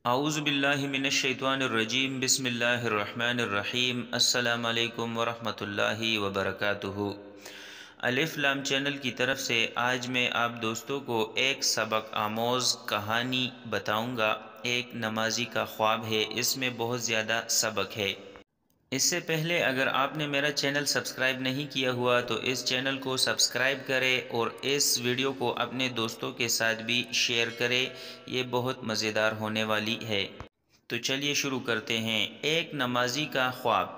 اعوذ باللہ من الشیطان الرجیم، بسم اللہ الرحمن الرحیم۔ السلام علیکم ورحمۃ اللہ وبرکاتہ۔ الف لام چینل کی طرف سے آج میں آپ دوستوں کو ایک سبق آموز کہانی بتاؤں گا۔ ایک نمازی کا خواب ہے، اس میں بہت زیادہ سبق ہے۔ اس سے پہلے اگر آپ نے میرا چینل سبسکرائب نہیں کیا ہوا تو اس چینل کو سبسکرائب کرے اور اس ویڈیو کو اپنے دوستوں کے ساتھ بھی شیئر کرے، یہ بہت مزیدار ہونے والی ہے۔ تو چلیے شروع کرتے ہیں۔ ایک نمازی کا خواب۔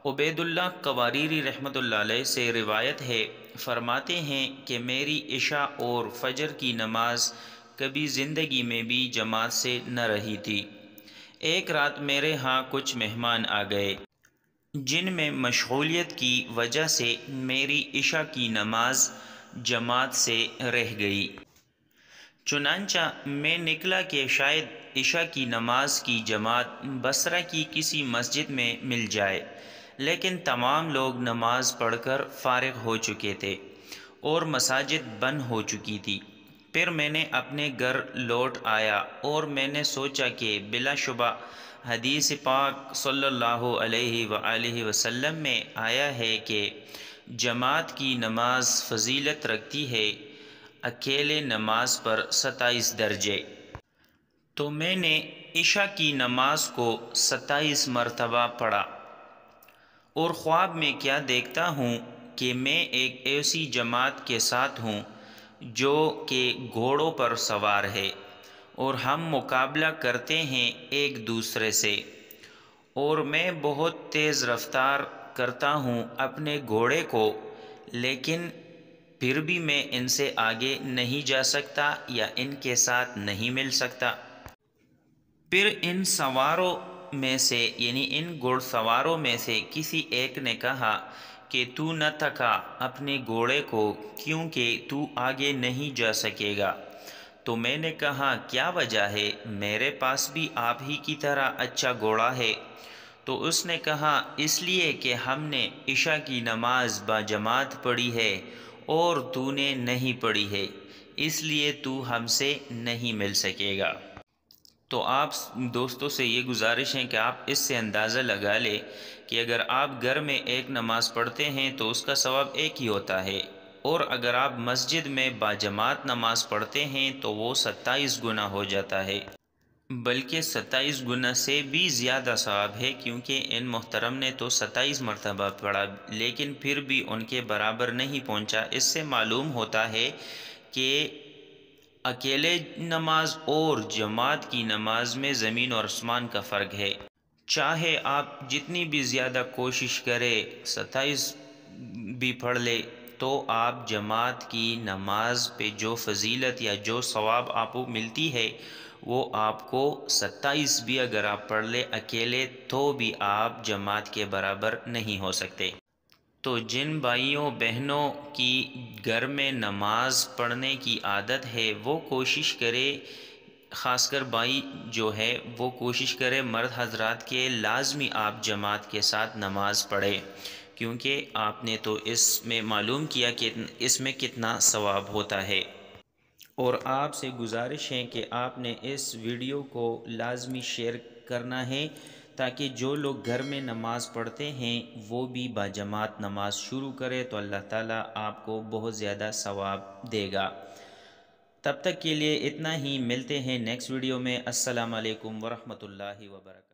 عبید اللہ قواریری رحمۃ اللہ علیہ سے روایت ہے، فرماتے ہیں کہ میری عشاء اور فجر کی نماز کبھی زندگی میں بھی جماعت سے نہ رہی تھی۔ ایک رات میرے ہاں کچھ مہمان آ گئے جن میں مشغولیت کی وجہ سے میری عشاء کی نماز جماعت سے رہ گئی۔ چنانچہ میں نکلا کہ شاید عشاء کی نماز کی جماعت بصرہ کی کسی مسجد میں مل جائے، لیکن تمام لوگ نماز پڑھ کر فارغ ہو چکے تھے اور مساجد بند ہو چکی تھی۔ پھر میں نے اپنے گھر لوٹ آیا اور میں نے سوچا کہ بلا شبہ حدیث پاک صلی اللہ علیہ وآلہ وسلم میں آیا ہے کہ جماعت کی نماز فضیلت رکھتی ہے اکیلے نماز پر 27 درجے۔ تو میں نے عشاء کی نماز کو 27 مرتبہ پڑھا اور خواب میں کیا دیکھتا ہوں کہ میں ایک ایسی جماعت کے ساتھ ہوں جو کہ گھوڑوں پر سوار ہے اور ہم مقابلہ کرتے ہیں ایک دوسرے سے، اور میں بہت تیز رفتار کرتا ہوں اپنے گھوڑے کو، لیکن پھر بھی میں ان سے آگے نہیں جا سکتا یا ان کے ساتھ نہیں مل سکتا۔ پھر ان سواروں میں سے یعنی ان گھوڑ سواروں میں سے کسی ایک نے کہا کہ تو نہ تھکا اپنے گھوڑے کو، کیونکہ تو آگے نہیں جا سکے گا۔ تو میں نے کہا کیا وجہ ہے، میرے پاس بھی آپ ہی کی طرح اچھا گھوڑا ہے۔ تو اس نے کہا اس لیے کہ ہم نے عشاء کی نماز باجماعت پڑھی ہے اور تو نے نہیں پڑھی ہے، اس لیے تو ہم سے نہیں مل سکے گا۔ تو آپ دوستوں سے یہ گزارش ہے کہ آپ اس سے اندازہ لگا لیں کہ اگر آپ گھر میں ایک نماز پڑھتے ہیں تو اس کا ثواب ایک ہی ہوتا ہے، اور اگر آپ مسجد میں باجماعت نماز پڑھتے ہیں تو وہ 27 گنا ہو جاتا ہے، بلکہ 27 گنا سے بھی زیادہ ثواب ہے، کیونکہ ان محترم نے تو 27 مرتبہ پڑھا لیکن پھر بھی ان کے برابر نہیں پہنچا۔ اس سے معلوم ہوتا ہے کہ اکیلے نماز اور جماعت کی نماز میں زمین اور آسمان کا فرق ہے۔ چاہے آپ جتنی بھی زیادہ کوشش کرے 27 بھی پڑھ لے تو آپ جماعت کی نماز پہ جو فضیلت یا جو ثواب آپ کو ملتی ہے وہ آپ کو 27 بھی اگر آپ پڑھ لے اکیلے تو بھی آپ جماعت کے برابر نہیں ہو سکتے۔ تو جن بھائیوں بہنوں کی گھر میں نماز پڑھنے کی عادت ہے وہ کوشش کرے، خاص کر بھائی جو ہے وہ کوشش کرے مرد حضرات کے لازمی آپ جماعت کے ساتھ نماز پڑھے، کیونکہ آپ نے تو اس میں معلوم کیا کہ اس میں کتنا ثواب ہوتا ہے۔ اور آپ سے گزارش ہے کہ آپ نے اس ویڈیو کو لازمی شیئر کرنا ہے تاکہ جو لوگ گھر میں نماز پڑھتے ہیں وہ بھی باجماعت نماز شروع کرے تو اللہ تعالیٰ آپ کو بہت زیادہ ثواب دے گا۔ تب تک کے لیے اتنا ہی، ملتے ہیں نیکسٹ ویڈیو میں۔ السلام علیکم ورحمۃ اللہ وبرکاتہ۔